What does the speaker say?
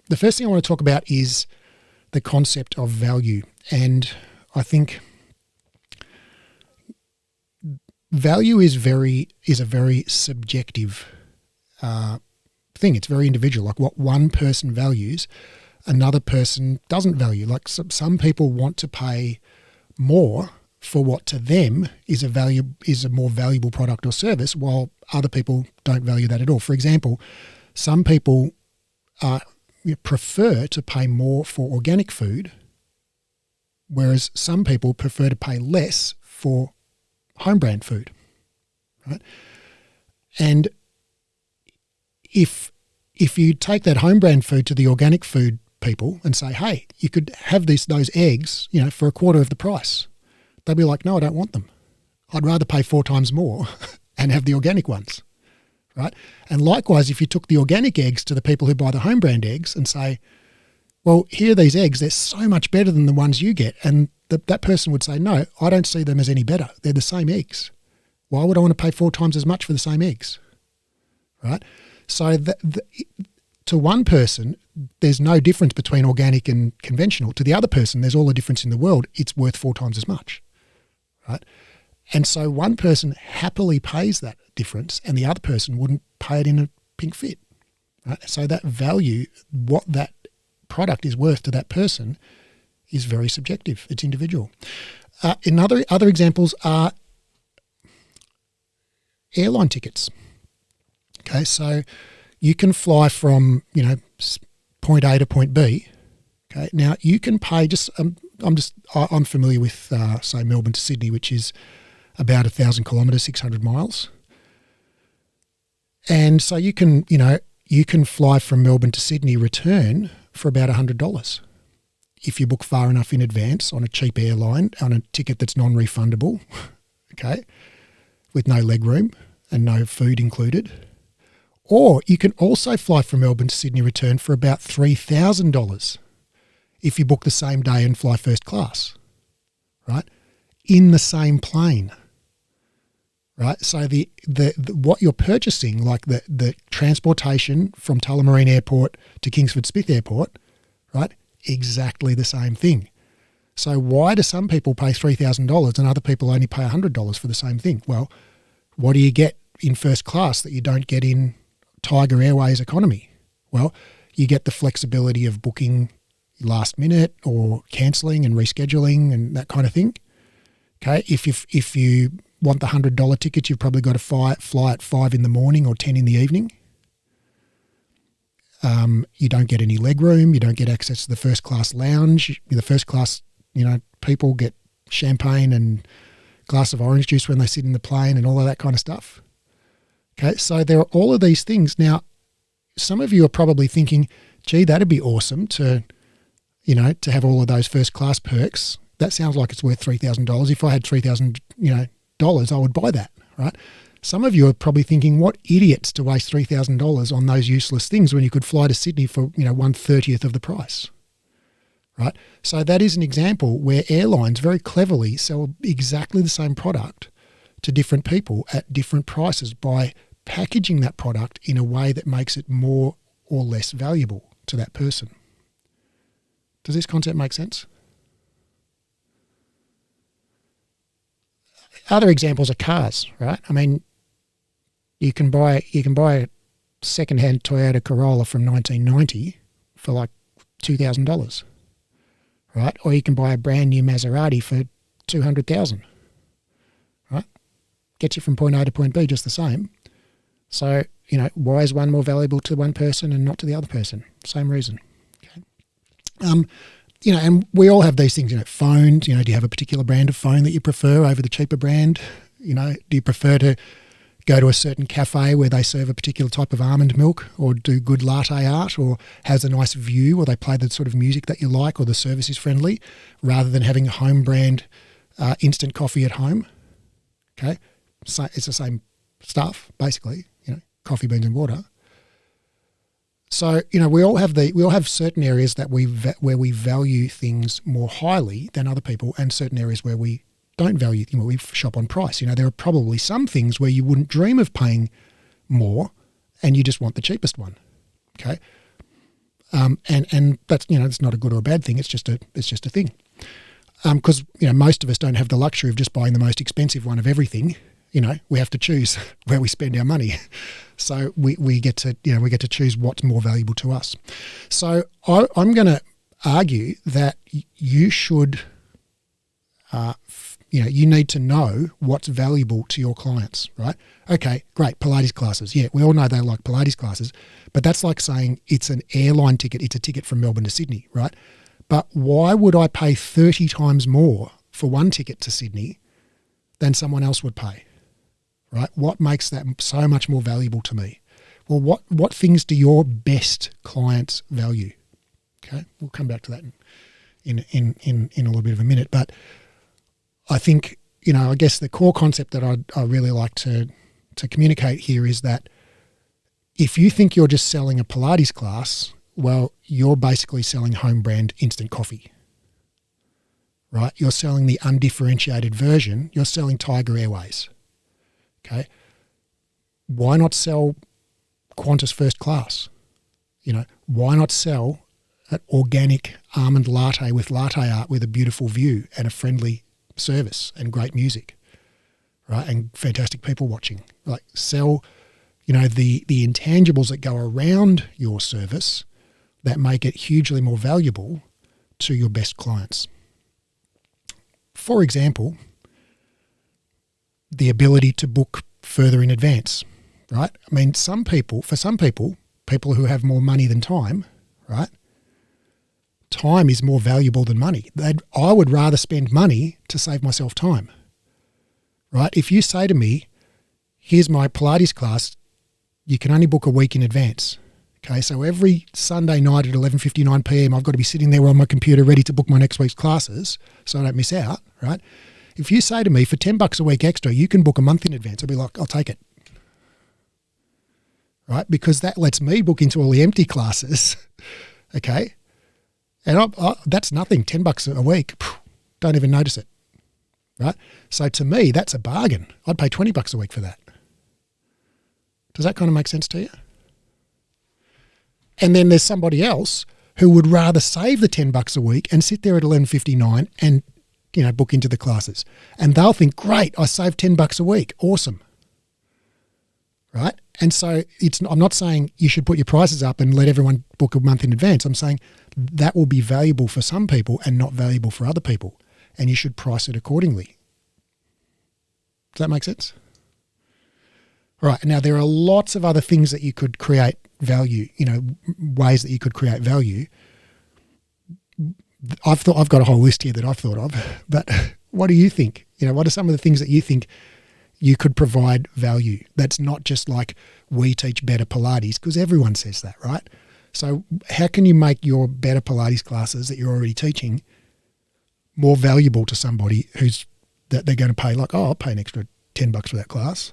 the first thing I want to talk about is the concept of value. And I think value is a very subjective thing. It's very individual. Like what one person values, another person doesn't value. Like some people want to pay more for what to them is a more valuable product or service, while other people don't value that at all. For example, some people prefer to pay more for organic food, whereas some people prefer to pay less for home brand food, right? And if you take that home brand food to the organic food people and say, hey, you could have those eggs, for a quarter of the price, they'll be like, no, I don't want them. I'd rather pay 4 times more and have the organic ones, right? And likewise, if you took the organic eggs to the people who buy the home brand eggs and say, well, here are these eggs, they're so much better than the ones you get. And that person would say, no, I don't see them as any better. They're the same eggs. Why would I want to pay 4 times as much for the same eggs, right? So to one person, there's no difference between organic and conventional. To the other person, there's all the difference in the world. It's worth 4 times as much, right? And so one person happily pays that difference and the other person wouldn't pay it in a pink fit, right? So that value, what that product is worth to that person, is very subjective. It's individual. Other examples are airline tickets. Okay, so you can fly from point A to point B. Okay, now you can pay I'm familiar with say Melbourne to Sydney, which is about 1,000 kilometres, 600 miles. And so you can fly from Melbourne to Sydney return for about $100 if you book far enough in advance on a cheap airline, on a ticket that's non-refundable, okay, with no leg room and no food included. Or you can also fly from Melbourne to Sydney return for about $3,000 if you book the same day and fly first class, right, in the same plane. Right, so the what you're purchasing, like the transportation from Tullamarine Airport to Kingsford Smith Airport, right, exactly the same thing. So why do some people pay $3,000 and other people only pay $100 for the same thing? Well, what do you get in first class that you don't get in Tiger Airways economy? Well, you get the flexibility of booking last minute or cancelling and rescheduling and that kind of thing. Okay, if you want the $100 ticket, you've probably got to fly at 5 in the morning or 10 in the evening. You don't get any leg room. You don't get access to the first class lounge. The first class, people get champagne and glass of orange juice when they sit in the plane and all of that kind of stuff. Okay, so there are all of these things. Now, some of you are probably thinking, gee, that'd be awesome to have all of those first class perks. That sounds like it's worth $3,000. If I had $3,000, dollars, I would buy that, right? Some of you are probably thinking, what idiots to waste $3,000 on those useless things when you could fly to Sydney for 1/30th of the price, right? So that is an example where airlines very cleverly sell exactly the same product to different people at different prices by packaging that product in a way that makes it more or less valuable to that person. Does this concept make sense? Other examples are cars, right? I mean, you can buy a second-hand Toyota Corolla from 1990 for like $2,000, right? Or you can buy a brand new Maserati for $200,000, right? Gets you from point A to point B just the same. So, why is one more valuable to one person and not to the other person? Same reason. Okay. And we all have these things, phones, do you have a particular brand of phone that you prefer over the cheaper brand? Do you prefer to go to a certain cafe where they serve a particular type of almond milk or do good latte art or has a nice view or they play the sort of music that you like or the service is friendly rather than having a home brand instant coffee at home? Okay. So it's the same stuff, basically, coffee, beans and water. So, we all have certain areas that where we value things more highly than other people and certain areas where we don't value, we shop on price. There are probably some things where you wouldn't dream of paying more and you just want the cheapest one, okay? And that's, it's not a good or a bad thing. It's just a thing. Because, most of us don't have the luxury of just buying the most expensive one of everything. We have to choose where we spend our money. So we get to choose what's more valuable to us. So I'm going to argue that you should, you need to know what's valuable to your clients, right? Okay, great, Pilates classes. Yeah, we all know they like Pilates classes, but that's like saying it's an airline ticket. It's a ticket from Melbourne to Sydney, right? But why would I pay 30 times more for one ticket to Sydney than someone else would pay? Right? What makes that so much more valuable to me? Well, what things do your best clients value? Okay, we'll come back to that in a little bit of a minute. But I think, I guess the core concept that I really like to communicate here is that if you think you're just selling a Pilates class, well, you're basically selling home brand instant coffee. Right? You're selling the undifferentiated version. You're selling Tiger Airways. Okay, why not sell Qantas First Class? Why not sell an organic almond latte with latte art with a beautiful view and a friendly service and great music, right? And fantastic people watching. Like sell, the intangibles that go around your service that make it hugely more valuable to your best clients. For example, the ability to book further in advance, right? I mean, for some people who have more money than time, right? Time is more valuable than money. I would rather spend money to save myself time, right? If you say to me, here's my Pilates class, you can only book a week in advance. Okay, so every Sunday night at 11:59 p.m, I've got to be sitting there on my computer ready to book my next week's classes so I don't miss out, right? If you say to me, for $10 a week extra, you can book a month in advance, I'll be like, I'll take it. Right? Because that lets me book into all the empty classes, okay? And that's nothing, $10 a week, don't even notice it, right? So to me, that's a bargain. I'd pay $20 a week for that. Does that kind of make sense to you? And then there's somebody else who would rather save the $10 a week and sit there at 11:59 and book into the classes. And they'll think, great, I saved $10 a week. Awesome. Right? And so I'm not saying you should put your prices up and let everyone book a month in advance. I'm saying that will be valuable for some people and not valuable for other people. And you should price it accordingly. Does that make sense? All right. Now, there are lots of other things that you could create value, ways that you could create value. I've got a whole list here that I've thought of, but what do you think? What are some of the things that you think you could provide value? That's not just like we teach better Pilates, because everyone says that, right? So how can you make your better Pilates classes that you're already teaching more valuable to somebody that they're going to pay like, oh, I'll pay an extra $10 for that class.